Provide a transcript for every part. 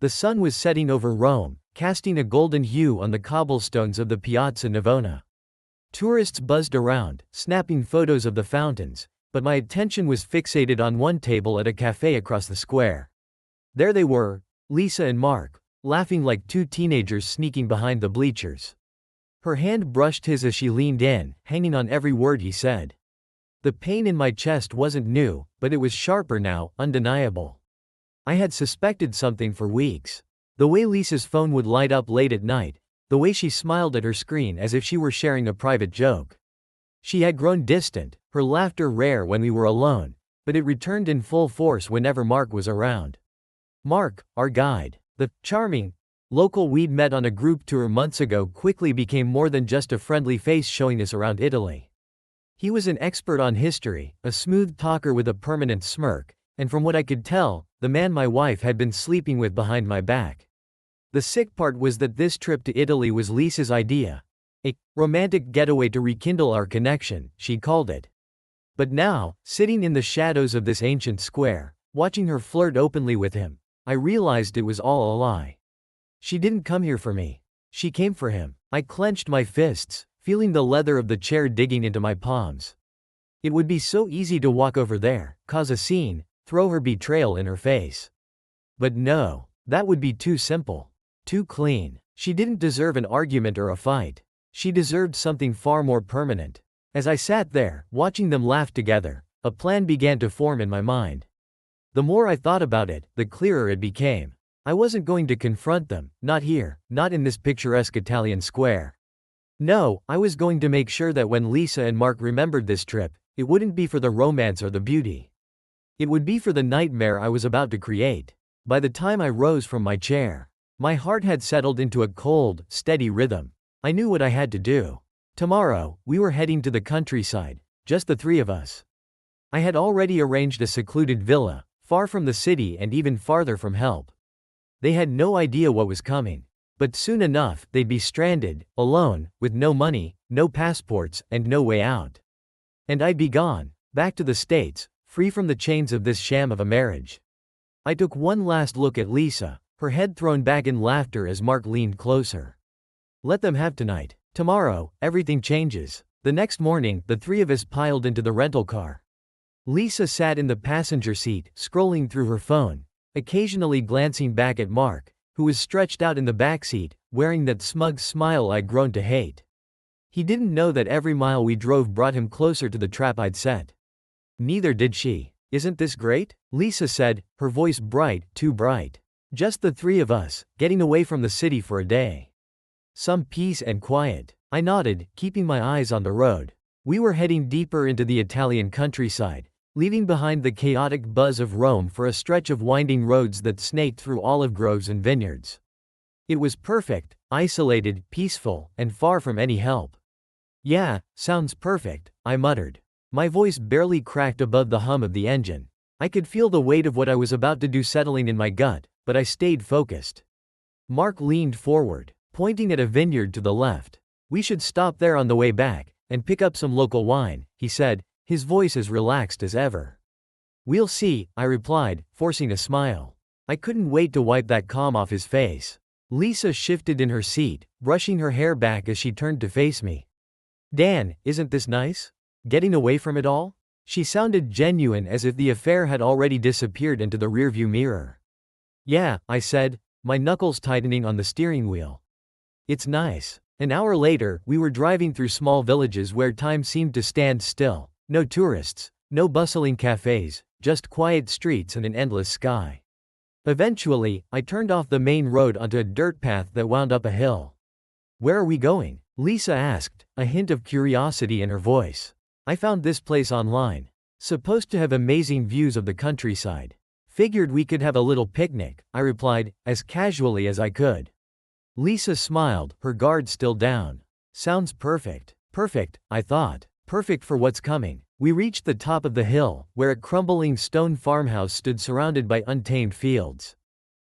The sun was setting over Rome, casting a golden hue on the cobblestones of the Piazza Navona. Tourists buzzed around, snapping photos of the fountains, but my attention was fixated on one table at a cafe across the square. There they were, Lisa and Mark, laughing like two teenagers sneaking behind the bleachers. Her hand brushed his as she leaned in, hanging on every word he said. The pain in my chest wasn't new, but it was sharper now, undeniable. I had suspected something for weeks. The way Lisa's phone would light up late at night, the way she smiled at her screen as if she were sharing a private joke. She had grown distant, her laughter rare when we were alone, but it returned in full force whenever Mark was around. Mark, our guide, the charming local we'd met on a group tour months ago, quickly became more than just a friendly face showing us around Italy. He was an expert on history, a smooth talker with a permanent smirk, and from what I could tell, the man my wife had been sleeping with behind my back. The sick part was that this trip to Italy was Lisa's idea. A romantic getaway to rekindle our connection, she called it. But now, sitting in the shadows of this ancient square, watching her flirt openly with him, I realized it was all a lie. She didn't come here for me. She came for him. I clenched my fists, feeling the leather of the chair digging into my palms. It would be so easy to walk over there, cause a scene, throw her betrayal in her face. But no, that would be too simple. Too clean. She didn't deserve an argument or a fight. She deserved something far more permanent. As I sat there, watching them laugh together, a plan began to form in my mind. The more I thought about it, the clearer it became. I wasn't going to confront them, not here, not in this picturesque Italian square. No, I was going to make sure that when Lisa and Mark remembered this trip, it wouldn't be for the romance or the beauty. It would be for the nightmare I was about to create. By the time I rose from my chair, my heart had settled into a cold, steady rhythm. I knew what I had to do. Tomorrow, we were heading to the countryside, just the three of us. I had already arranged a secluded villa, far from the city and even farther from help. They had no idea what was coming. But soon enough, they'd be stranded, alone, with no money, no passports, and no way out. And I'd be gone, back to the States, free from the chains of this sham of a marriage. I took one last look at Lisa, her head thrown back in laughter as Mark leaned closer. Let them have tonight. Tomorrow, everything changes. The next morning, the three of us piled into the rental car. Lisa sat in the passenger seat, scrolling through her phone, occasionally glancing back at Mark, who was stretched out in the backseat, wearing that smug smile I'd grown to hate. He didn't know that every mile we drove brought him closer to the trap I'd set. Neither did she. Isn't this great? Lisa said, her voice bright, too bright. Just the three of us, getting away from the city for a day. Some peace and quiet. I nodded, keeping my eyes on the road. We were heading deeper into the Italian countryside, leaving behind the chaotic buzz of Rome for a stretch of winding roads that snaked through olive groves and vineyards. It was perfect, isolated, peaceful, and far from any help. Yeah, sounds perfect, I muttered. My voice barely cracked above the hum of the engine. I could feel the weight of what I was about to do settling in my gut, but I stayed focused. Mark leaned forward, pointing at a vineyard to the left. We should stop there on the way back, and pick up some local wine, he said, his voice as relaxed as ever. We'll see, I replied, forcing a smile. I couldn't wait to wipe that calm off his face. Lisa shifted in her seat, brushing her hair back as she turned to face me. Dan, isn't this nice? Getting away from it all? She sounded genuine, as if the affair had already disappeared into the rearview mirror. Yeah, I said, my knuckles tightening on the steering wheel. It's nice. An hour later, we were driving through small villages where time seemed to stand still. No tourists, no bustling cafes, just quiet streets and an endless sky. Eventually, I turned off the main road onto a dirt path that wound up a hill. Where are we going? Lisa asked, a hint of curiosity in her voice. I found this place online. Supposed to have amazing views of the countryside. Figured we could have a little picnic, I replied, as casually as I could. Lisa smiled, her guard still down. Sounds perfect. Perfect, I thought. Perfect for what's coming. We reached the top of the hill, where a crumbling stone farmhouse stood surrounded by untamed fields.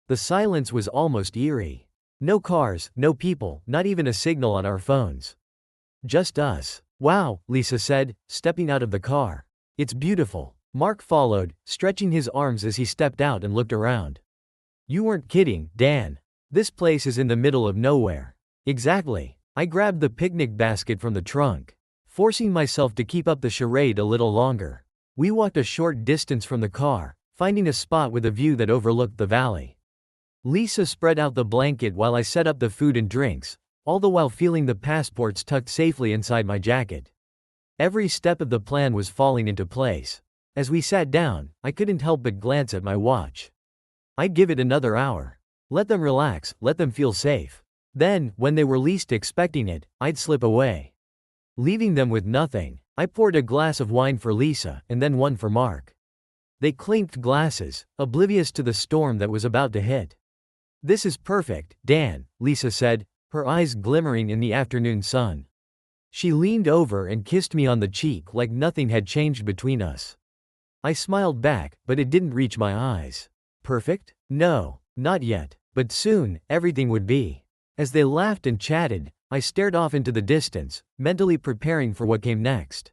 The silence was almost eerie. No cars, no people, not even a signal on our phones. Just us. Wow, Lisa said, stepping out of the car. It's beautiful. Mark followed, stretching his arms as he stepped out and looked around. You weren't kidding, Dan. This place is in the middle of nowhere. Exactly. I grabbed the picnic basket from the trunk, forcing myself to keep up the charade a little longer. We walked a short distance from the car, finding a spot with a view that overlooked the valley. Lisa spread out the blanket while I set up the food and drinks, all the while feeling the passports tucked safely inside my jacket. Every step of the plan was falling into place. As we sat down, I couldn't help but glance at my watch. I'd give it another hour. Let them relax, let them feel safe. Then, when they were least expecting it, I'd slip away. Leaving them with nothing, I poured a glass of wine for Lisa and then one for Mark. They clinked glasses, oblivious to the storm that was about to hit. "This is perfect, Dan," Lisa said, her eyes glimmering in the afternoon sun. She leaned over and kissed me on the cheek like nothing had changed between us. I smiled back, but it didn't reach my eyes. Perfect? No, not yet, but soon, everything would be. As they laughed and chatted, I stared off into the distance, mentally preparing for what came next.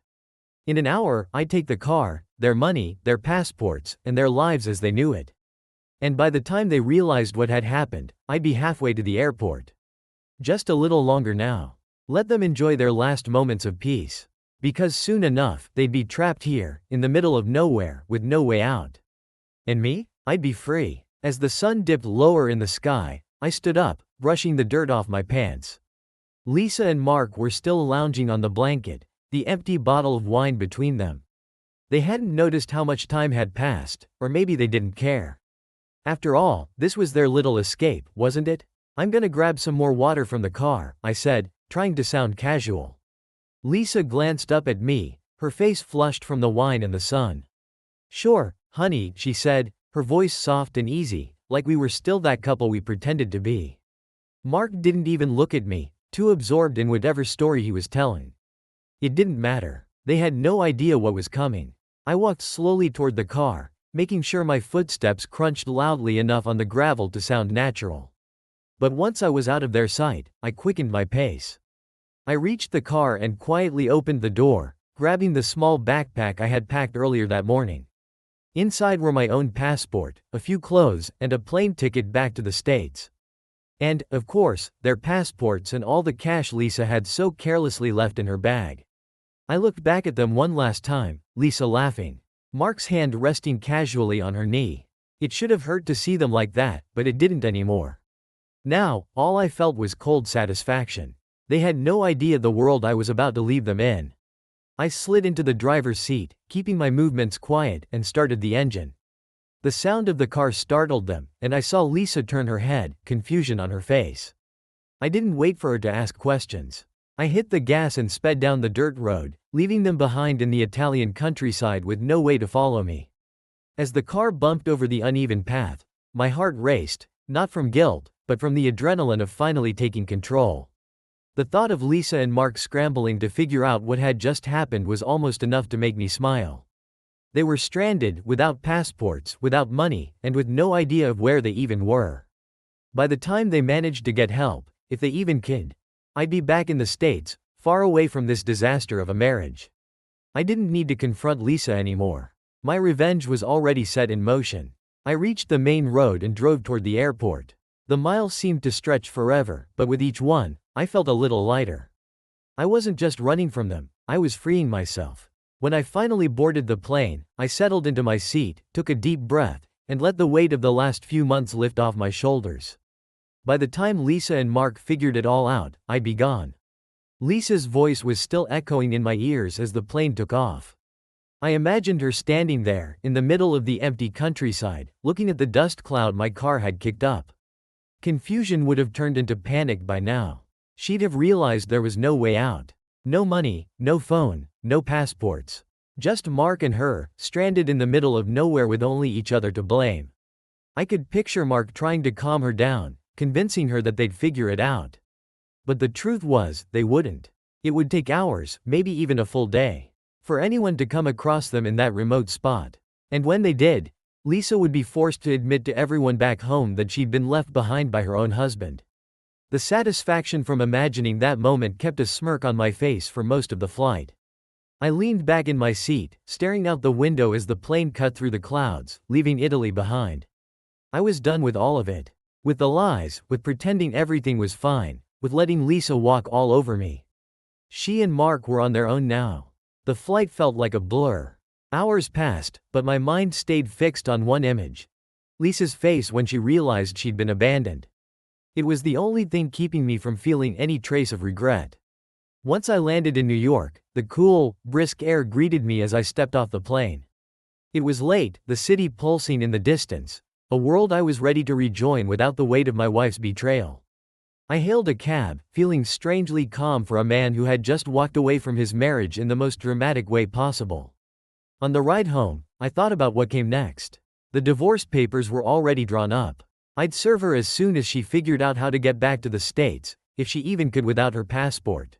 In an hour, I'd take the car, their money, their passports, and their lives as they knew it. And by the time they realized what had happened, I'd be halfway to the airport. Just a little longer now. Let them enjoy their last moments of peace. Because soon enough, they'd be trapped here, in the middle of nowhere, with no way out. And me? I'd be free. As the sun dipped lower in the sky, I stood up, brushing the dirt off my pants. Lisa and Mark were still lounging on the blanket, the empty bottle of wine between them. They hadn't noticed how much time had passed, or maybe they didn't care. After all, this was their little escape, wasn't it? "I'm gonna grab some more water from the car," I said, trying to sound casual. Lisa glanced up at me, her face flushed from the wine and the sun. "Sure, honey," she said, her voice soft and easy, like we were still that couple we pretended to be. Mark didn't even look at me, too absorbed in whatever story he was telling. It didn't matter. They had no idea what was coming. I walked slowly toward the car, making sure my footsteps crunched loudly enough on the gravel to sound natural. But once I was out of their sight, I quickened my pace. I reached the car and quietly opened the door, grabbing the small backpack I had packed earlier that morning. Inside were my own passport, a few clothes, and a plane ticket back to the States. And, of course, their passports and all the cash Lisa had so carelessly left in her bag. I looked back at them one last time, Lisa laughing, Mark's hand resting casually on her knee. It should have hurt to see them like that, but it didn't anymore. Now, all I felt was cold satisfaction. They had no idea the world I was about to leave them in. I slid into the driver's seat, keeping my movements quiet, and started the engine. The sound of the car startled them, and I saw Lisa turn her head, confusion on her face. I didn't wait for her to ask questions. I hit the gas and sped down the dirt road, leaving them behind in the Italian countryside with no way to follow me. As the car bumped over the uneven path, my heart raced, not from guilt, but from the adrenaline of finally taking control. The thought of Lisa and Mark scrambling to figure out what had just happened was almost enough to make me smile. They were stranded, without passports, without money, and with no idea of where they even were. By the time they managed to get help, if they even could, I'd be back in the States, far away from this disaster of a marriage. I didn't need to confront Lisa anymore. My revenge was already set in motion. I reached the main road and drove toward the airport. The miles seemed to stretch forever, but with each one, I felt a little lighter. I wasn't just running from them, I was freeing myself. When I finally boarded the plane, I settled into my seat, took a deep breath, and let the weight of the last few months lift off my shoulders. By the time Lisa and Mark figured it all out, I'd be gone. Lisa's voice was still echoing in my ears as the plane took off. I imagined her standing there, in the middle of the empty countryside, looking at the dust cloud my car had kicked up. Confusion would have turned into panic by now. She'd have realized there was no way out. No money, no phone, no passports. Just Mark and her, stranded in the middle of nowhere with only each other to blame. I could picture Mark trying to calm her down, convincing her that they'd figure it out. But the truth was, they wouldn't. It would take hours, maybe even a full day, for anyone to come across them in that remote spot. And when they did, Lisa would be forced to admit to everyone back home that she'd been left behind by her own husband. The satisfaction from imagining that moment kept a smirk on my face for most of the flight. I leaned back in my seat, staring out the window as the plane cut through the clouds, leaving Italy behind. I was done with all of it. With the lies, with pretending everything was fine, with letting Lisa walk all over me. She and Mark were on their own now. The flight felt like a blur. Hours passed, but my mind stayed fixed on one image. Lisa's face when she realized she'd been abandoned. It was the only thing keeping me from feeling any trace of regret. Once I landed in New York, the cool, brisk air greeted me as I stepped off the plane. It was late, the city pulsing in the distance, a world I was ready to rejoin without the weight of my wife's betrayal. I hailed a cab, feeling strangely calm for a man who had just walked away from his marriage in the most dramatic way possible. On the ride home, I thought about what came next. The divorce papers were already drawn up. I'd serve her as soon as she figured out how to get back to the States, if she even could without her passport.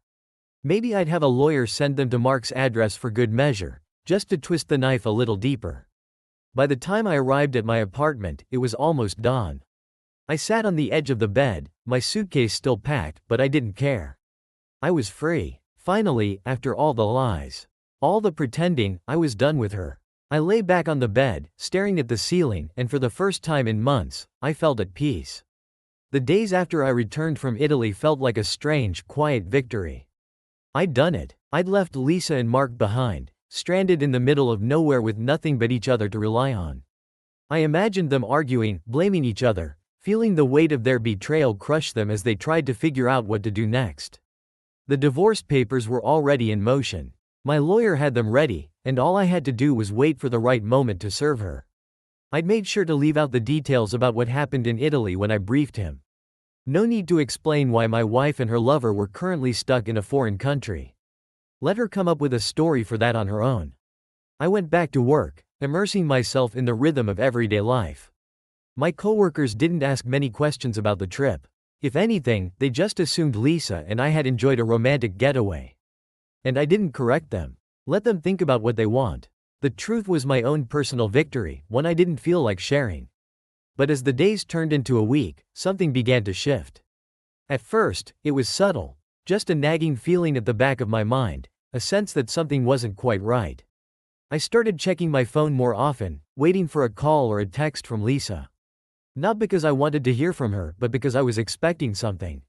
Maybe I'd have a lawyer send them to Mark's address for good measure, just to twist the knife a little deeper. By the time I arrived at my apartment, it was almost dawn. I sat on the edge of the bed, my suitcase still packed, but I didn't care. I was free. Finally, after all the lies, all the pretending, I was done with her. I lay back on the bed, staring at the ceiling, and for the first time in months, I felt at peace. The days after I returned from Italy felt like a strange, quiet victory. I'd done it. I'd left Lisa and Mark behind, stranded in the middle of nowhere with nothing but each other to rely on. I imagined them arguing, blaming each other, feeling the weight of their betrayal crush them as they tried to figure out what to do next. The divorce papers were already in motion. My lawyer had them ready, and all I had to do was wait for the right moment to serve her. I'd made sure to leave out the details about what happened in Italy when I briefed him. No need to explain why my wife and her lover were currently stuck in a foreign country. Let her come up with a story for that on her own. I went back to work, immersing myself in the rhythm of everyday life. My coworkers didn't ask many questions about the trip. If anything, they just assumed Lisa and I had enjoyed a romantic getaway. And I didn't correct them. Let them think about what they want. The truth was my own personal victory, one I didn't feel like sharing. But as the days turned into a week, something began to shift. At first, it was subtle, just a nagging feeling at the back of my mind, a sense that something wasn't quite right. I started checking my phone more often, waiting for a call or a text from Lisa. Not because I wanted to hear from her, but because I was expecting something.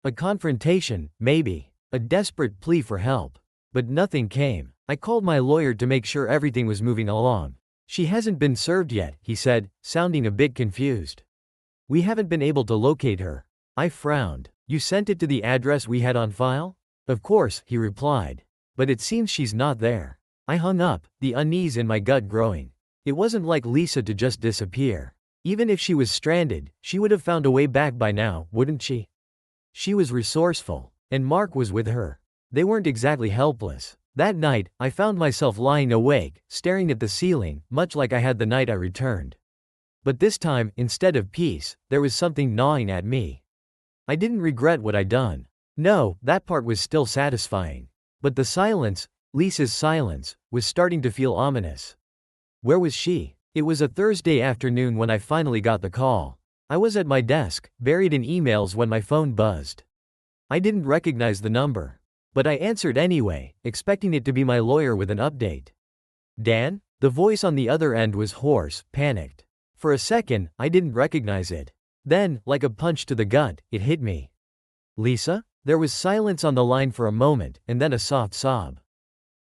A confrontation, maybe. A desperate plea for help. But nothing came. I called my lawyer to make sure everything was moving along. She hasn't been served yet, he said, sounding a bit confused. We haven't been able to locate her. I frowned. You sent it to the address we had on file? Of course, he replied. But it seems she's not there. I hung up, the unease in my gut growing. It wasn't like Lisa to just disappear. Even if she was stranded, she would have found a way back by now, wouldn't she? She was resourceful. And Mark was with her. They weren't exactly helpless. That night, I found myself lying awake, staring at the ceiling, much like I had the night I returned. But this time, instead of peace, there was something gnawing at me. I didn't regret what I'd done. No, that part was still satisfying. But the silence, Lisa's silence, was starting to feel ominous. Where was she? It was a Thursday afternoon when I finally got the call. I was at my desk, buried in emails when my phone buzzed. I didn't recognize the number. But I answered anyway, expecting it to be my lawyer with an update. Dan? The voice on the other end was hoarse, panicked. For a second, I didn't recognize it. Then, like a punch to the gut, it hit me. Lisa? There was silence on the line for a moment, and then a soft sob.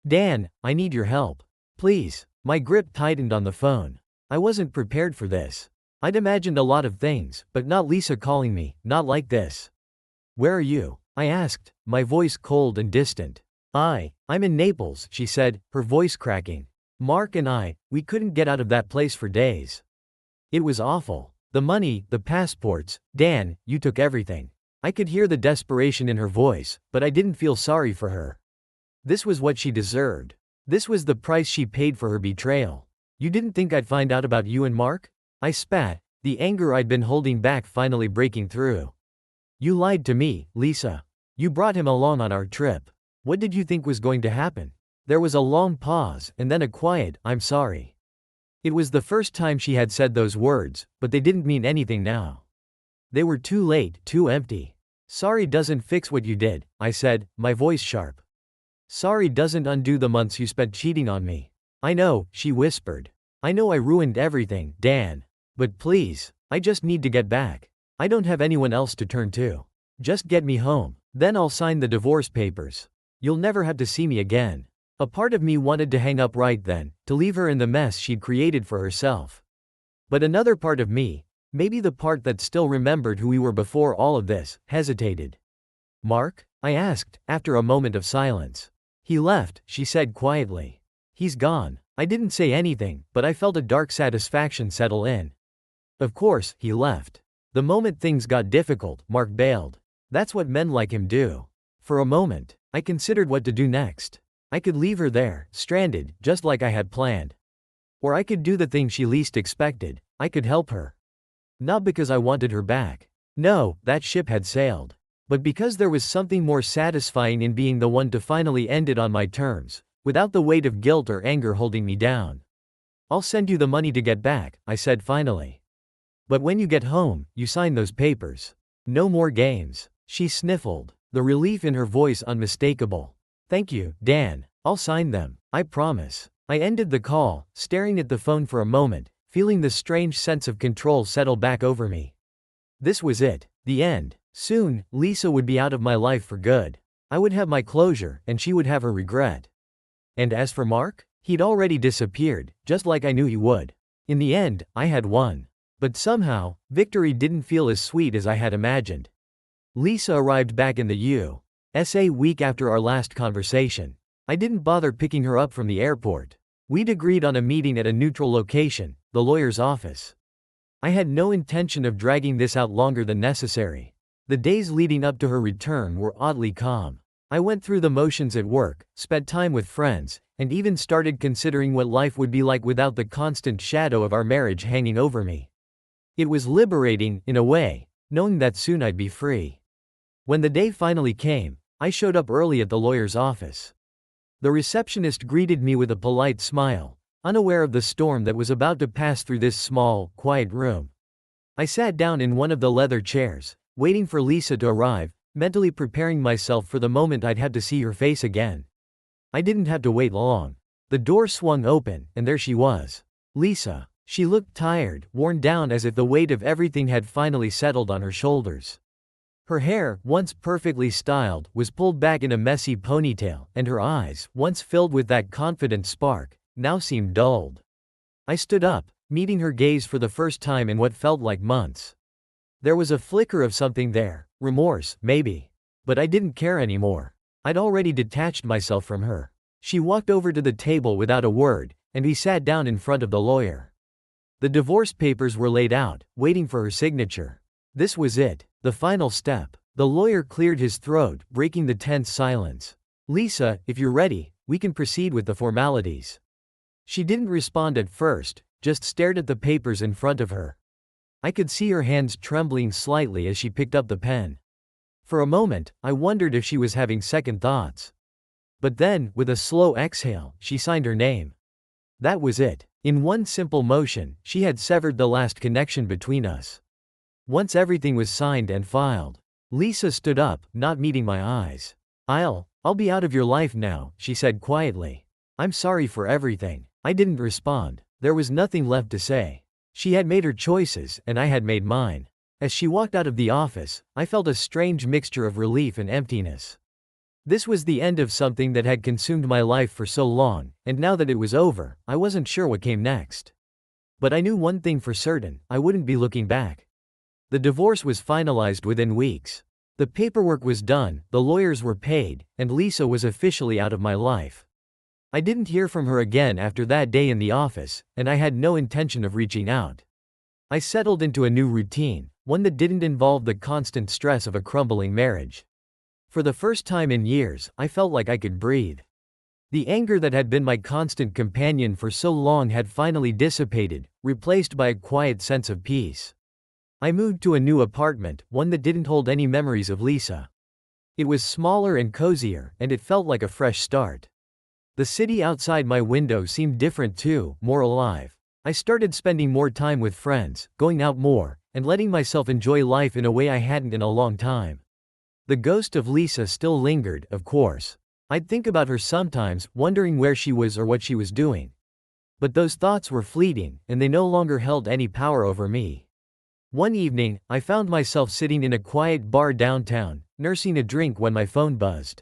Dan, I need your help. Please. My grip tightened on the phone. I wasn't prepared for this. I'd imagined a lot of things, but not Lisa calling me, not like this. Where are you? I asked, my voice cold and distant. I'm in Naples, she said, her voice cracking. Mark and we couldn't get out of that place for days. It was awful. The money, the passports, Dan, you took everything. I could hear the desperation in her voice, but I didn't feel sorry for her. This was what she deserved. This was the price she paid for her betrayal. You didn't think I'd find out about you and Mark? I spat, the anger I'd been holding back finally breaking through. You lied to me, Lisa. You brought him along on our trip. What did you think was going to happen? There was a long pause, and then a quiet, I'm sorry. It was the first time she had said those words, but they didn't mean anything now. They were too late, too empty. Sorry doesn't fix what you did, I said, my voice sharp. Sorry doesn't undo the months you spent cheating on me. I know, she whispered. I know I ruined everything, Dan. But please, I just need to get back. I don't have anyone else to turn to. Just get me home. Then I'll sign the divorce papers. You'll never have to see me again. A part of me wanted to hang up right then, to leave her in the mess she'd created for herself. But another part of me, maybe the part that still remembered who we were before all of this, hesitated. Mark? I asked, after a moment of silence. He left, she said quietly. He's gone. I didn't say anything, but I felt a dark satisfaction settle in. Of course, he left. The moment things got difficult, Mark bailed. That's what men like him do. For a moment, I considered what to do next. I could leave her there, stranded, just like I had planned. Or I could do the thing she least expected. I could help her. Not because I wanted her back. No, that ship had sailed. But because there was something more satisfying in being the one to finally end it on my terms, without the weight of guilt or anger holding me down. I'll send you the money to get back, I said finally. But when you get home, you sign those papers. No more games. She sniffled, the relief in her voice unmistakable. Thank you, Dan. I'll sign them, I promise. I ended the call, staring at the phone for a moment, feeling the strange sense of control settle back over me. This was it, the end. Soon, Lisa would be out of my life for good. I would have my closure, and she would have her regret. And as for Mark, he'd already disappeared, just like I knew he would. In the end, I had won. But somehow, victory didn't feel as sweet as I had imagined. Lisa arrived back in the U.S.A. week after our last conversation. I didn't bother picking her up from the airport. We'd agreed on a meeting at a neutral location, the lawyer's office. I had no intention of dragging this out longer than necessary. The days leading up to her return were oddly calm. I went through the motions at work, spent time with friends, and even started considering what life would be like without the constant shadow of our marriage hanging over me. It was liberating, in a way, knowing that soon I'd be free. When the day finally came, I showed up early at the lawyer's office. The receptionist greeted me with a polite smile, unaware of the storm that was about to pass through this small, quiet room. I sat down in one of the leather chairs, waiting for Lisa to arrive, mentally preparing myself for the moment I'd have to see her face again. I didn't have to wait long. The door swung open, and there she was. Lisa. She looked tired, worn down as if the weight of everything had finally settled on her shoulders. Her hair, once perfectly styled, was pulled back in a messy ponytail, and her eyes, once filled with that confident spark, now seemed dulled. I stood up, meeting her gaze for the first time in what felt like months. There was a flicker of something there, remorse, maybe. But I didn't care anymore. I'd already detached myself from her. She walked over to the table without a word, and we sat down in front of the lawyer. The divorce papers were laid out, waiting for her signature. This was it, the final step. The lawyer cleared his throat, breaking the tense silence. Lisa, if you're ready, we can proceed with the formalities. She didn't respond at first, just stared at the papers in front of her. I could see her hands trembling slightly as she picked up the pen. For a moment, I wondered if she was having second thoughts. But then, with a slow exhale, she signed her name. That was it. In one simple motion, she had severed the last connection between us. Once everything was signed and filed, Lisa stood up, not meeting my eyes. I'll be out of your life now, she said quietly. I'm sorry for everything. I didn't respond. There was nothing left to say. She had made her choices, and I had made mine. As she walked out of the office, I felt a strange mixture of relief and emptiness. This was the end of something that had consumed my life for so long, and now that it was over, I wasn't sure what came next. But I knew one thing for certain, I wouldn't be looking back. The divorce was finalized within weeks. The paperwork was done, the lawyers were paid, and Lisa was officially out of my life. I didn't hear from her again after that day in the office, and I had no intention of reaching out. I settled into a new routine, one that didn't involve the constant stress of a crumbling marriage. For the first time in years, I felt like I could breathe. The anger that had been my constant companion for so long had finally dissipated, replaced by a quiet sense of peace. I moved to a new apartment, one that didn't hold any memories of Lisa. It was smaller and cozier, and it felt like a fresh start. The city outside my window seemed different too, more alive. I started spending more time with friends, going out more, and letting myself enjoy life in a way I hadn't in a long time. The ghost of Lisa still lingered, of course. I'd think about her sometimes, wondering where she was or what she was doing. But those thoughts were fleeting, and they no longer held any power over me. One evening, I found myself sitting in a quiet bar downtown, nursing a drink when my phone buzzed.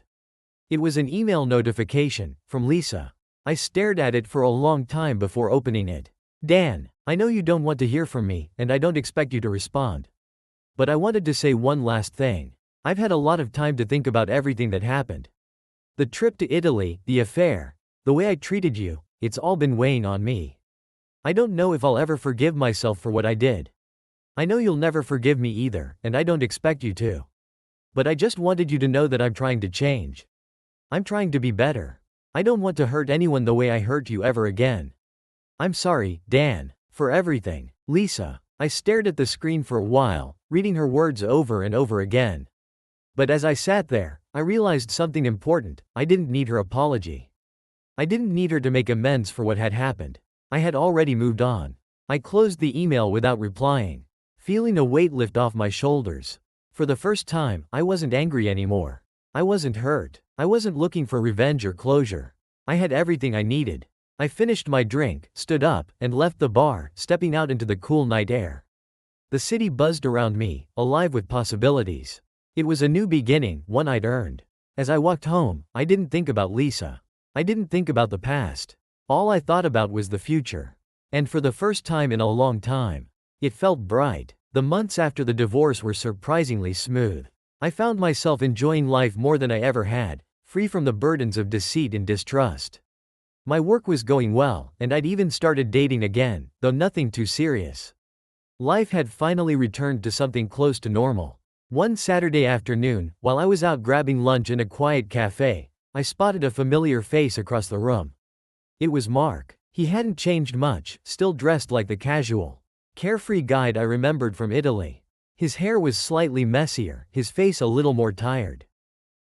It was an email notification, from Lisa. I stared at it for a long time before opening it. Dan, I know you don't want to hear from me, and I don't expect you to respond. But I wanted to say one last thing. I've had a lot of time to think about everything that happened. The trip to Italy, the affair, the way I treated you, it's all been weighing on me. I don't know if I'll ever forgive myself for what I did. I know you'll never forgive me either, and I don't expect you to. But I just wanted you to know that I'm trying to change. I'm trying to be better. I don't want to hurt anyone the way I hurt you ever again. I'm sorry, Dan, for everything. Lisa. I stared at the screen for a while, reading her words over and over again. But as I sat there, I realized something important. I didn't need her apology. I didn't need her to make amends for what had happened. I had already moved on. I closed the email without replying, feeling a weight lift off my shoulders. For the first time, I wasn't angry anymore. I wasn't hurt. I wasn't looking for revenge or closure. I had everything I needed. I finished my drink, stood up, and left the bar, stepping out into the cool night air. The city buzzed around me, alive with possibilities. It was a new beginning, one I'd earned. As I walked home, I didn't think about Lisa. I didn't think about the past. All I thought about was the future. And for the first time in a long time, it felt bright. The months after the divorce were surprisingly smooth. I found myself enjoying life more than I ever had, free from the burdens of deceit and distrust. My work was going well, and I'd even started dating again, though nothing too serious. Life had finally returned to something close to normal. One Saturday afternoon, while I was out grabbing lunch in a quiet cafe, I spotted a familiar face across the room. It was Mark. He hadn't changed much, still dressed like the casual, carefree guy I remembered from Italy. His hair was slightly messier, his face a little more tired.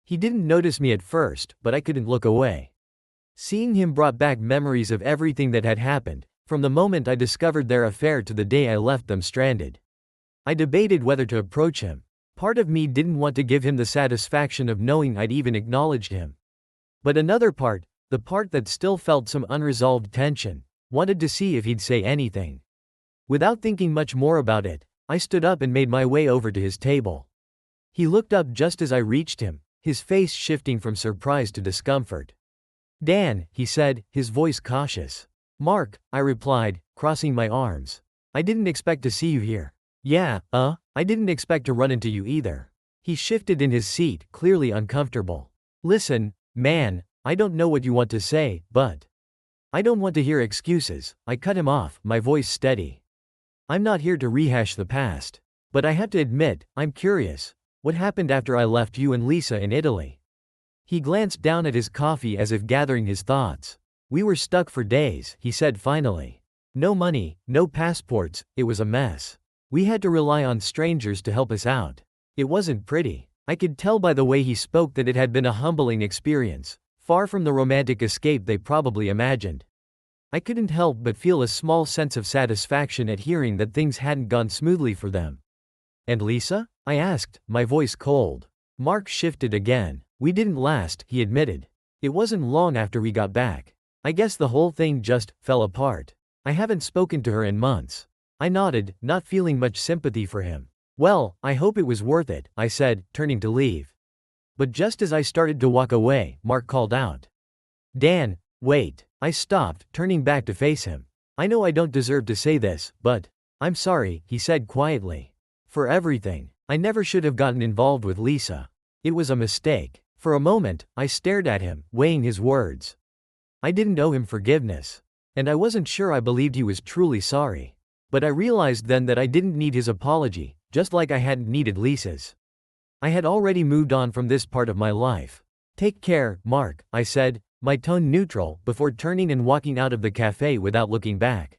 He didn't notice me at first, but I couldn't look away. Seeing him brought back memories of everything that had happened, from the moment I discovered their affair to the day I left them stranded. I debated whether to approach him. Part of me didn't want to give him the satisfaction of knowing I'd even acknowledged him. But another part, the part that still felt some unresolved tension, wanted to see if he'd say anything. Without thinking much more about it, I stood up and made my way over to his table. He looked up just as I reached him, his face shifting from surprise to discomfort. Dan, he said, his voice cautious. Mark, I replied, crossing my arms. I didn't expect to see you here. Yeah, I didn't expect to run into you either. He shifted in his seat, clearly uncomfortable. Listen, man, I don't know what you want to say, but I don't want to hear excuses. I cut him off, my voice steady. I'm not here to rehash the past. But I have to admit, I'm curious. What happened after I left you and Lisa in Italy? He glanced down at his coffee as if gathering his thoughts. We were stuck for days, he said finally. No money, no passports, it was a mess. We had to rely on strangers to help us out. It wasn't pretty. I could tell by the way he spoke that it had been a humbling experience, far from the romantic escape they probably imagined. I couldn't help but feel a small sense of satisfaction at hearing that things hadn't gone smoothly for them. And Lisa? I asked, my voice cold. Mark shifted again. We didn't last, he admitted. It wasn't long after we got back. I guess the whole thing just fell apart. I haven't spoken to her in months. I nodded, not feeling much sympathy for him. Well, I hope it was worth it, I said, turning to leave. But just as I started to walk away, Mark called out. Dan, wait. I stopped, turning back to face him. I know I don't deserve to say this, but I'm sorry, he said quietly. For everything. I never should have gotten involved with Lisa. It was a mistake. For a moment, I stared at him, weighing his words. I didn't owe him forgiveness. And I wasn't sure I believed he was truly sorry. But I realized then that I didn't need his apology, just like I hadn't needed Lisa's. I had already moved on from this part of my life. Take care, Mark, I said, my tone neutral, before turning and walking out of the cafe without looking back.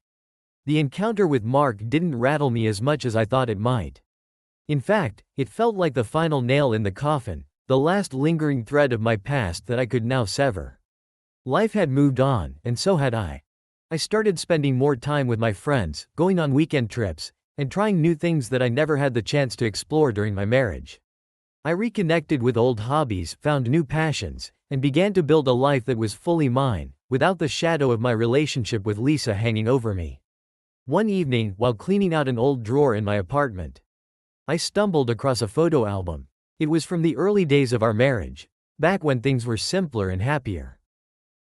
The encounter with Mark didn't rattle me as much as I thought it might. In fact, it felt like the final nail in the coffin, the last lingering thread of my past that I could now sever. Life had moved on, and so had I. I started spending more time with my friends, going on weekend trips, and trying new things that I never had the chance to explore during my marriage. I reconnected with old hobbies, found new passions, and began to build a life that was fully mine, without the shadow of my relationship with Lisa hanging over me. One evening, while cleaning out an old drawer in my apartment, I stumbled across a photo album. It was from the early days of our marriage, back when things were simpler and happier.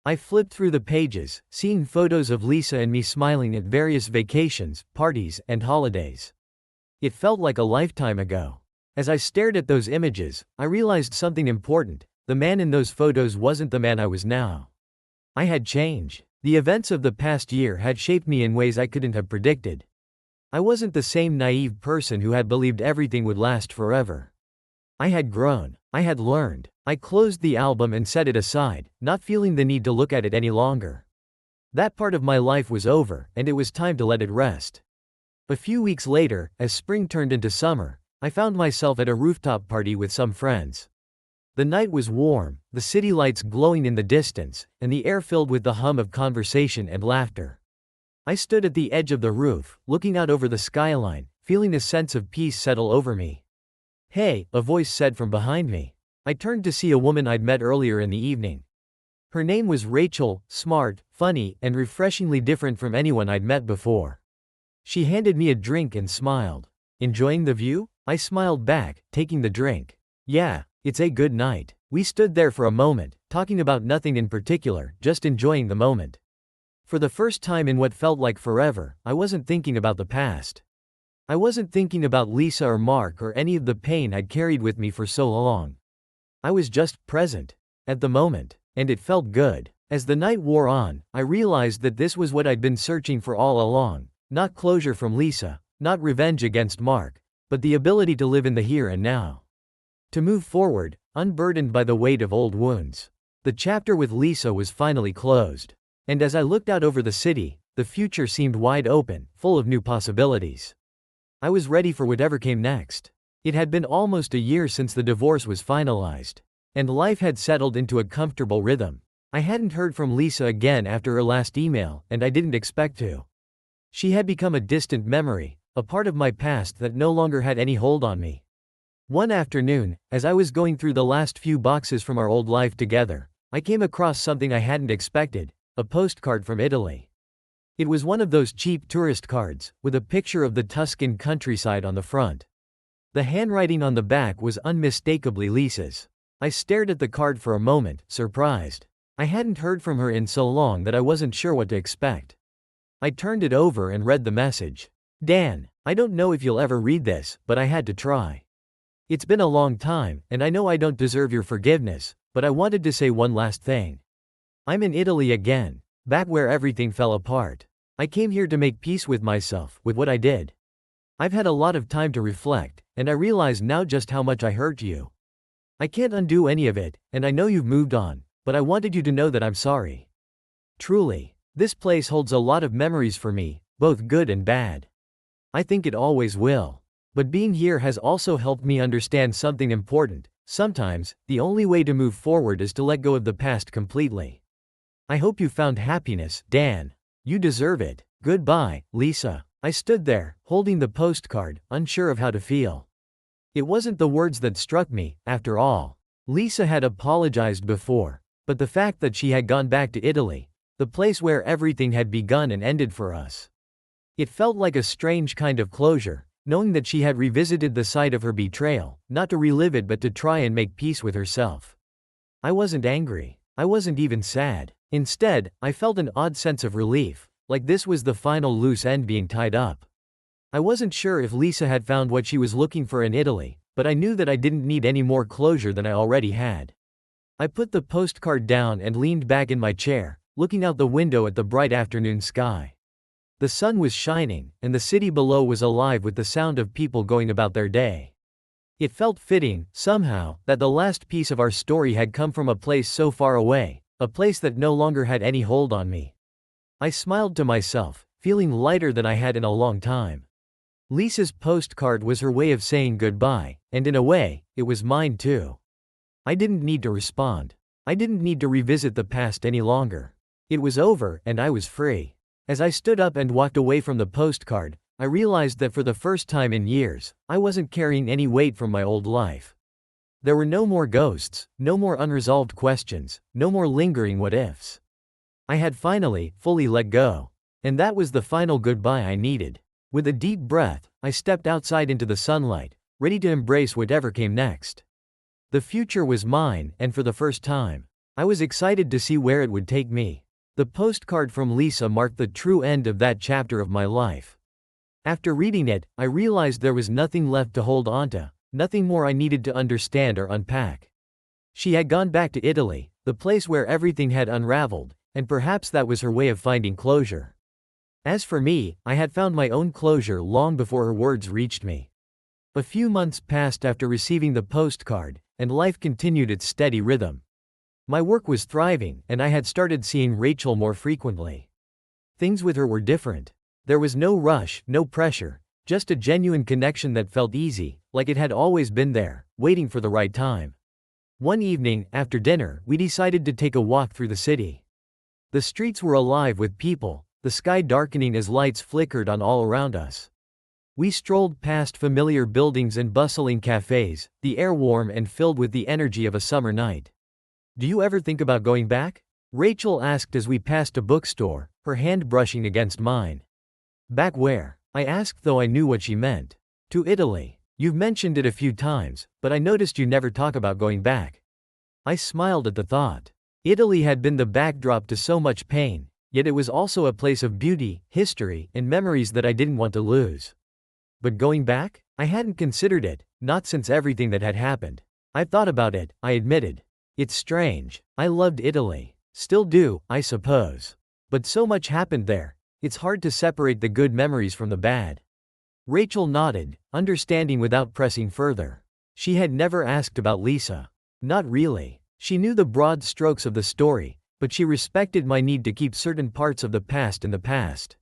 I flipped through the pages, seeing photos of Lisa and me smiling at various vacations, parties, and holidays. It felt like a lifetime ago. As I stared at those images, I realized something important. The man in those photos wasn't the man I was now. I had changed. The events of the past year had shaped me in ways I couldn't have predicted. I wasn't the same naive person who had believed everything would last forever. I had grown. I had learned. I closed the album and set it aside, not feeling the need to look at it any longer. That part of my life was over, and it was time to let it rest. A few weeks later, as spring turned into summer, I found myself at a rooftop party with some friends. The night was warm, the city lights glowing in the distance, and the air filled with the hum of conversation and laughter. I stood at the edge of the roof, looking out over the skyline, feeling a sense of peace settle over me. "Hey," a voice said from behind me. I turned to see a woman I'd met earlier in the evening. Her name was Rachel, smart, funny, and refreshingly different from anyone I'd met before. She handed me a drink and smiled. "Enjoying the view?" I smiled back, taking the drink. "Yeah, it's a good night." We stood there for a moment, talking about nothing in particular, just enjoying the moment. For the first time in what felt like forever, I wasn't thinking about the past. I wasn't thinking about Lisa or Mark or any of the pain I'd carried with me for so long. I was just present, at the moment, and it felt good. As the night wore on, I realized that this was what I'd been searching for all along. Not closure from Lisa, not revenge against Mark, but the ability to live in the here and now. To move forward, unburdened by the weight of old wounds. The chapter with Lisa was finally closed. And as I looked out over the city, the future seemed wide open, full of new possibilities. I was ready for whatever came next. It had been almost a year since the divorce was finalized, and life had settled into a comfortable rhythm. I hadn't heard from Lisa again after her last email, and I didn't expect to. She had become a distant memory, a part of my past that no longer had any hold on me. One afternoon, as I was going through the last few boxes from our old life together, I came across something I hadn't expected, a postcard from Italy. It was one of those cheap tourist cards, with a picture of the Tuscan countryside on the front. The handwriting on the back was unmistakably Lisa's. I stared at the card for a moment, surprised. I hadn't heard from her in so long that I wasn't sure what to expect. I turned it over and read the message. "Dan, I don't know if you'll ever read this, but I had to try. It's been a long time, and I know I don't deserve your forgiveness, but I wanted to say one last thing. I'm in Italy again, back where everything fell apart. I came here to make peace with myself, with what I did. I've had a lot of time to reflect, and I realize now just how much I hurt you. I can't undo any of it, and I know you've moved on, but I wanted you to know that I'm sorry. Truly. This place holds a lot of memories for me, both good and bad. I think it always will. But being here has also helped me understand something important. Sometimes, the only way to move forward is to let go of the past completely. I hope you found happiness, Dan. You deserve it. Goodbye, Lisa." I stood there, holding the postcard, unsure of how to feel. It wasn't the words that struck me, after all. Lisa had apologized before, but the fact that she had gone back to Italy, the place where everything had begun and ended for us. It felt like a strange kind of closure, knowing that she had revisited the site of her betrayal, not to relive it but to try and make peace with herself. I wasn't angry. I wasn't even sad. Instead, I felt an odd sense of relief, like this was the final loose end being tied up. I wasn't sure if Lisa had found what she was looking for in Italy, but I knew that I didn't need any more closure than I already had. I put the postcard down and leaned back in my chair, looking out the window at the bright afternoon sky. The sun was shining, and the city below was alive with the sound of people going about their day. It felt fitting, somehow, that the last piece of our story had come from a place so far away, a place that no longer had any hold on me. I smiled to myself, feeling lighter than I had in a long time. Lisa's postcard was her way of saying goodbye, and in a way, it was mine too. I didn't need to respond. I didn't need to revisit the past any longer. It was over, and I was free. As I stood up and walked away from the postcard, I realized that for the first time in years, I wasn't carrying any weight from my old life. There were no more ghosts, no more unresolved questions, no more lingering what-ifs. I had finally, fully let go. And that was the final goodbye I needed. With a deep breath, I stepped outside into the sunlight, ready to embrace whatever came next. The future was mine, and for the first time, I was excited to see where it would take me. The postcard from Lisa marked the true end of that chapter of my life. After reading it, I realized there was nothing left to hold onto, nothing more I needed to understand or unpack. She had gone back to Italy, the place where everything had unraveled, and perhaps that was her way of finding closure. As for me, I had found my own closure long before her words reached me. A few months passed after receiving the postcard, and life continued its steady rhythm. My work was thriving, and I had started seeing Rachel more frequently. Things with her were different. There was no rush, no pressure, just a genuine connection that felt easy, like it had always been there, waiting for the right time. One evening, after dinner, we decided to take a walk through the city. The streets were alive with people, the sky darkening as lights flickered on all around us. We strolled past familiar buildings and bustling cafes, the air warm and filled with the energy of a summer night. "Do you ever think about going back?" Rachel asked as we passed a bookstore, her hand brushing against mine. "Back where?" I asked, though I knew what she meant. "To Italy. You've mentioned it a few times, but I noticed you never talk about going back." I smiled at the thought. Italy had been the backdrop to so much pain, yet it was also a place of beauty, history, and memories that I didn't want to lose. But going back? I hadn't considered it, not since everything that had happened. I've thought about it, I admitted. It's strange. I loved Italy. Still do, I suppose. But so much happened there, it's hard to separate the good memories from the bad. Rachel nodded, understanding without pressing further. She had never asked about Lisa. Not really. She knew the broad strokes of the story, but she respected my need to keep certain parts of the past in the past.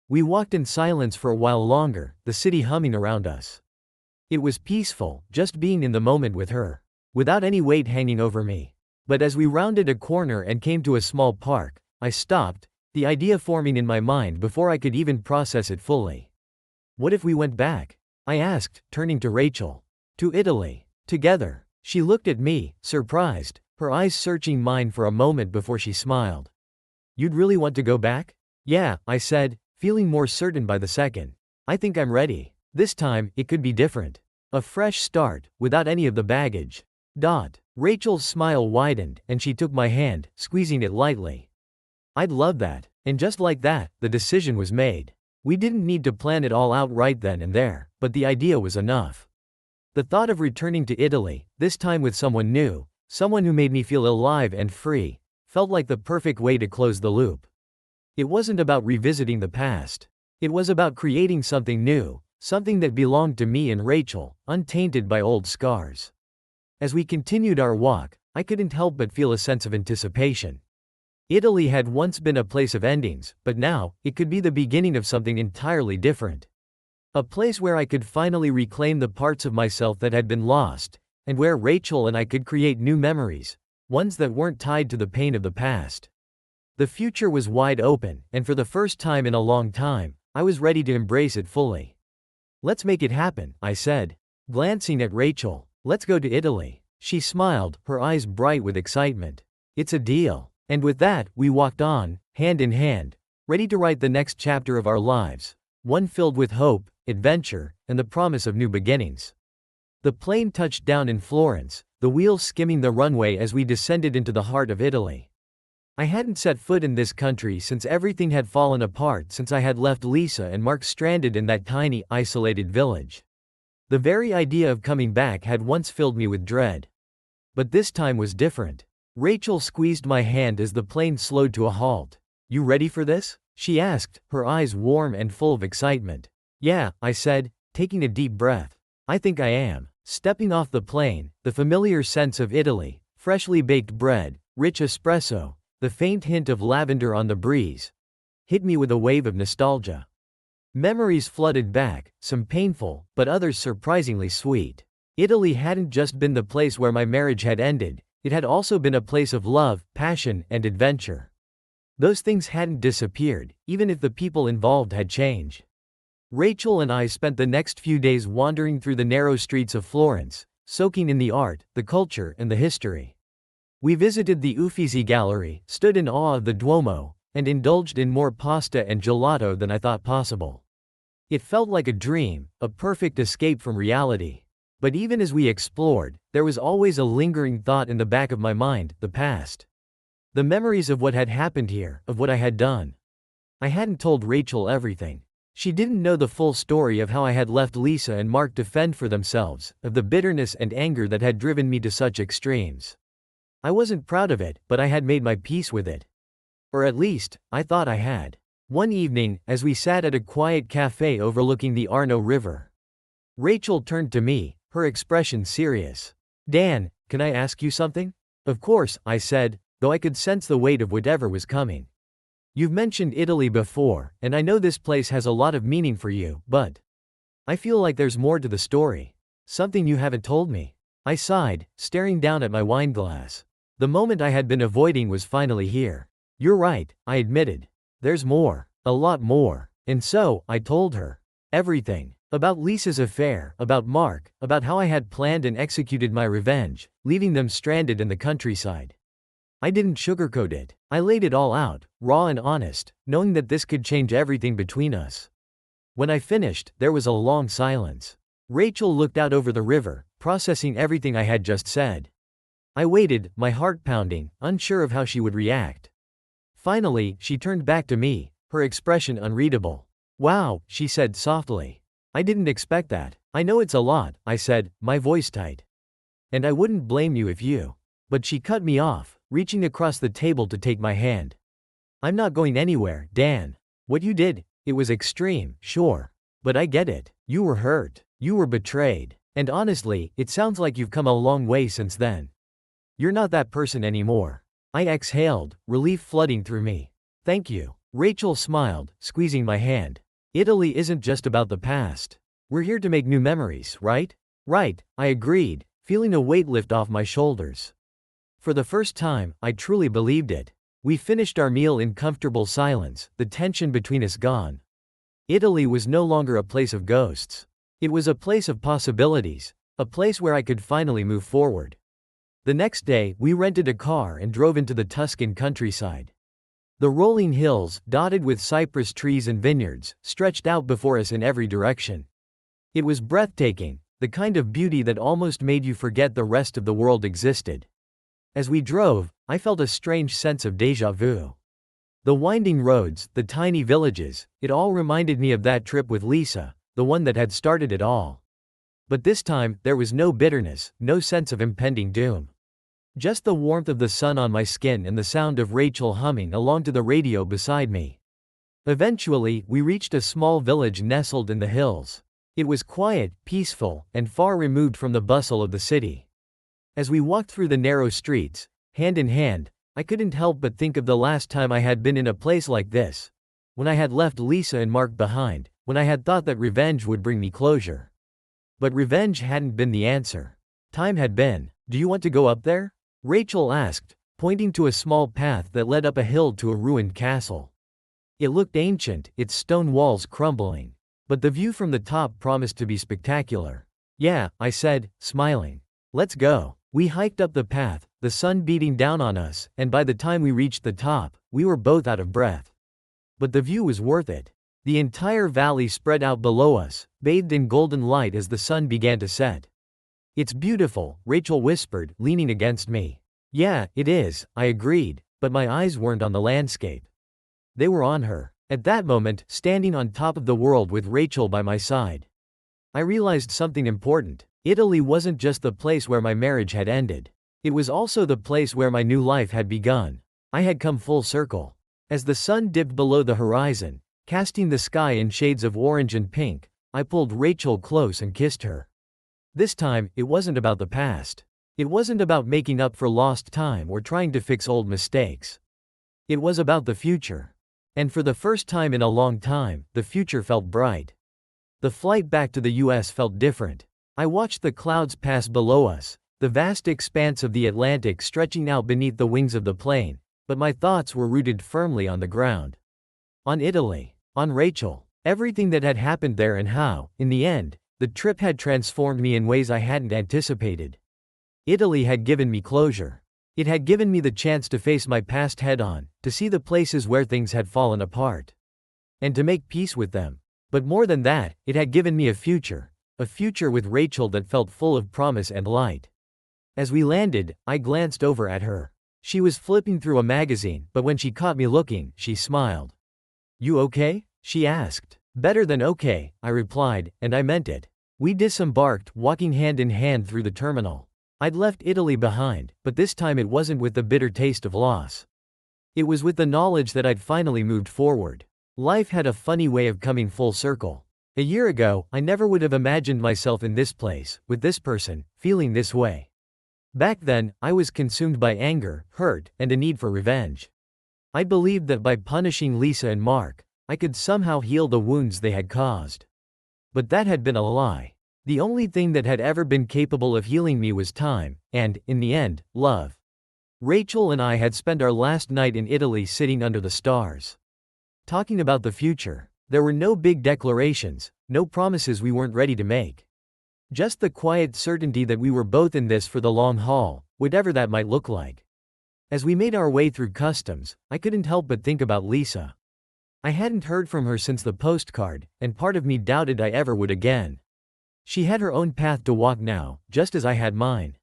We walked in silence for a while longer, the city humming around us. It was peaceful, just being in the moment with her, without any weight hanging over me. But as we rounded a corner and came to a small park, I stopped, the idea forming in my mind before I could even process it fully. "What if we went back?" I asked, turning to Rachel. "To Italy. Together." She looked at me, surprised, her eyes searching mine for a moment before she smiled. "You'd really want to go back?" "Yeah," I said, feeling more certain by the second. "I think I'm ready. This time, it could be different. A fresh start, without any of the baggage." Rachel's smile widened, and she took my hand, squeezing it lightly. "I'd love that." And just like that, the decision was made. We didn't need to plan it all out right then and there, but the idea was enough. The thought of returning to Italy, this time with someone new, someone who made me feel alive and free, felt like the perfect way to close the loop. It wasn't about revisiting the past. It was about creating something new, something that belonged to me and Rachel, untainted by old scars. As we continued our walk, I couldn't help but feel a sense of anticipation. Italy had once been a place of endings, but now, it could be the beginning of something entirely different. A place where I could finally reclaim the parts of myself that had been lost, and where Rachel and I could create new memories, ones that weren't tied to the pain of the past. The future was wide open, and for the first time in a long time, I was ready to embrace it fully. "Let's make it happen," I said, glancing at Rachel. "Let's go to Italy." She smiled, her eyes bright with excitement. "It's a deal." And with that, we walked on, hand in hand, ready to write the next chapter of our lives, one filled with hope, adventure, and the promise of new beginnings. The plane touched down in Florence, the wheels skimming the runway as we descended into the heart of Italy. I hadn't set foot in this country since everything had fallen apart since I had left Lisa and Mark stranded in that tiny, isolated village. The very idea of coming back had once filled me with dread. But this time was different. Rachel squeezed my hand as the plane slowed to a halt. "You ready for this?" she asked, her eyes warm and full of excitement. "Yeah," I said, taking a deep breath. "I think I am." Stepping off the plane, the familiar scents of Italy, freshly baked bread, rich espresso, the faint hint of lavender on the breeze, hit me with a wave of nostalgia. Memories flooded back, some painful, but others surprisingly sweet. Italy hadn't just been the place where my marriage had ended, it had also been a place of love, passion, and adventure. Those things hadn't disappeared, even if the people involved had changed. Rachel and I spent the next few days wandering through the narrow streets of Florence, soaking in the art, the culture, and the history. We visited the Uffizi Gallery, stood in awe of the Duomo, and indulged in more pasta and gelato than I thought possible. It felt like a dream, a perfect escape from reality. But even as we explored, there was always a lingering thought in the back of my mind: the past. The memories of what had happened here, of what I had done. I hadn't told Rachel everything. She didn't know the full story of how I had left Lisa and Mark to fend for themselves, of the bitterness and anger that had driven me to such extremes. I wasn't proud of it, but I had made my peace with it. Or at least, I thought I had. One evening, as we sat at a quiet cafe overlooking the Arno River, Rachel turned to me, her expression serious. "Dan, can I ask you something?" "Of course," I said, though I could sense the weight of whatever was coming. "You've mentioned Italy before, and I know this place has a lot of meaning for you, but I feel like there's more to the story. Something you haven't told me." I sighed, staring down at my wine glass. The moment I had been avoiding was finally here. "You're right," I admitted. "There's more. A lot more." And so, I told her. Everything. About Lisa's affair, about Mark, about how I had planned and executed my revenge, leaving them stranded in the countryside. I didn't sugarcoat it. I laid it all out, raw and honest, knowing that this could change everything between us. When I finished, there was a long silence. Rachel looked out over the river, processing everything I had just said. I waited, my heart pounding, unsure of how she would react. Finally, she turned back to me, her expression unreadable. "Wow," she said softly. "I didn't expect that." "I know it's a lot," I said, my voice tight. "And I wouldn't blame you if you." But she cut me off, reaching across the table to take my hand. "I'm not going anywhere, Dan. What you did, it was extreme, sure. But I get it. You were hurt. You were betrayed. And honestly, it sounds like you've come a long way since then. You're not that person anymore." I exhaled, relief flooding through me. "Thank you." Rachel smiled, squeezing my hand. "Italy isn't just about the past. We're here to make new memories, right?" "Right," I agreed, feeling a weight lift off my shoulders. For the first time, I truly believed it. We finished our meal in comfortable silence, the tension between us gone. Italy was no longer a place of ghosts. It was a place of possibilities, a place where I could finally move forward. The next day, we rented a car and drove into the Tuscan countryside. The rolling hills, dotted with cypress trees and vineyards, stretched out before us in every direction. It was breathtaking, the kind of beauty that almost made you forget the rest of the world existed. As we drove, I felt a strange sense of déjà vu. The winding roads, the tiny villages, it all reminded me of that trip with Lisa, the one that had started it all. But this time, there was no bitterness, no sense of impending doom. Just the warmth of the sun on my skin and the sound of Rachel humming along to the radio beside me. Eventually, we reached a small village nestled in the hills. It was quiet, peaceful, and far removed from the bustle of the city. As we walked through the narrow streets, hand in hand, I couldn't help but think of the last time I had been in a place like this. When I had left Lisa and Mark behind, when I had thought that revenge would bring me closure. But revenge hadn't been the answer. Time had been. "Do you want to go up there?" Rachel asked, pointing to a small path that led up a hill to a ruined castle. It looked ancient, its stone walls crumbling. But the view from the top promised to be spectacular. "Yeah," I said, smiling. "Let's go." We hiked up the path, the sun beating down on us, and by the time we reached the top, we were both out of breath. But the view was worth it. The entire valley spread out below us, bathed in golden light as the sun began to set. "It's beautiful," Rachel whispered, leaning against me. "Yeah, it is," I agreed, but my eyes weren't on the landscape. They were on her. At that moment, standing on top of the world with Rachel by my side, I realized something important. Italy wasn't just the place where my marriage had ended. It was also the place where my new life had begun. I had come full circle. As the sun dipped below the horizon, casting the sky in shades of orange and pink, I pulled Rachel close and kissed her. This time, it wasn't about the past. It wasn't about making up for lost time or trying to fix old mistakes. It was about the future. And for the first time in a long time, the future felt bright. The flight back to the US felt different. I watched the clouds pass below us, the vast expanse of the Atlantic stretching out beneath the wings of the plane, but my thoughts were rooted firmly on the ground. On Italy. On Rachel. Everything that had happened there and how, in the end, the trip had transformed me in ways I hadn't anticipated. Italy had given me closure. It had given me the chance to face my past head-on, to see the places where things had fallen apart, and to make peace with them. But more than that, it had given me a future with Rachel that felt full of promise and light. As we landed, I glanced over at her. She was flipping through a magazine, but when she caught me looking, she smiled. "You okay?" she asked. "Better than okay," I replied, and I meant it. We disembarked, walking hand in hand through the terminal. I'd left Italy behind, but this time it wasn't with the bitter taste of loss. It was with the knowledge that I'd finally moved forward. Life had a funny way of coming full circle. A year ago, I never would have imagined myself in this place, with this person, feeling this way. Back then, I was consumed by anger, hurt, and a need for revenge. I believed that by punishing Lisa and Mark, I could somehow heal the wounds they had caused. But that had been a lie. The only thing that had ever been capable of healing me was time, and, in the end, love. Rachel and I had spent our last night in Italy sitting under the stars, talking about the future. There were no big declarations, no promises we weren't ready to make. Just the quiet certainty that we were both in this for the long haul, whatever that might look like. As we made our way through customs, I couldn't help but think about Lisa. I hadn't heard from her since the postcard, and part of me doubted I ever would again. She had her own path to walk now, just as I had mine.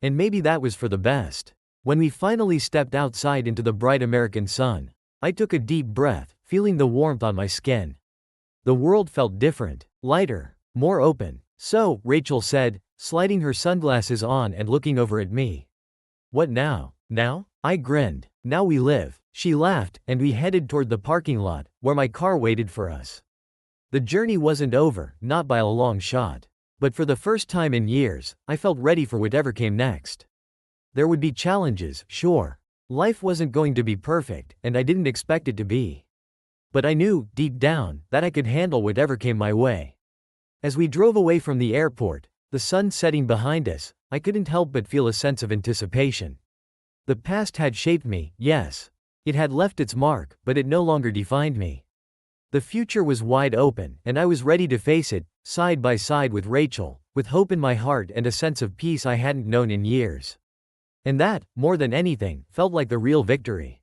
And maybe that was for the best. When we finally stepped outside into the bright American sun, I took a deep breath, feeling the warmth on my skin. The world felt different, lighter, more open. "So," Rachel said, sliding her sunglasses on and looking over at me. "What now?" "Now?" I grinned. "Now we live." She laughed, and we headed toward the parking lot, where my car waited for us. The journey wasn't over, not by a long shot. But for the first time in years, I felt ready for whatever came next. There would be challenges, sure. Life wasn't going to be perfect, and I didn't expect it to be. But I knew, deep down, that I could handle whatever came my way. As we drove away from the airport, the sun setting behind us, I couldn't help but feel a sense of anticipation. The past had shaped me, yes. It had left its mark, but it no longer defined me. The future was wide open, and I was ready to face it, side by side with Rachel, with hope in my heart and a sense of peace I hadn't known in years. And that, more than anything, felt like the real victory.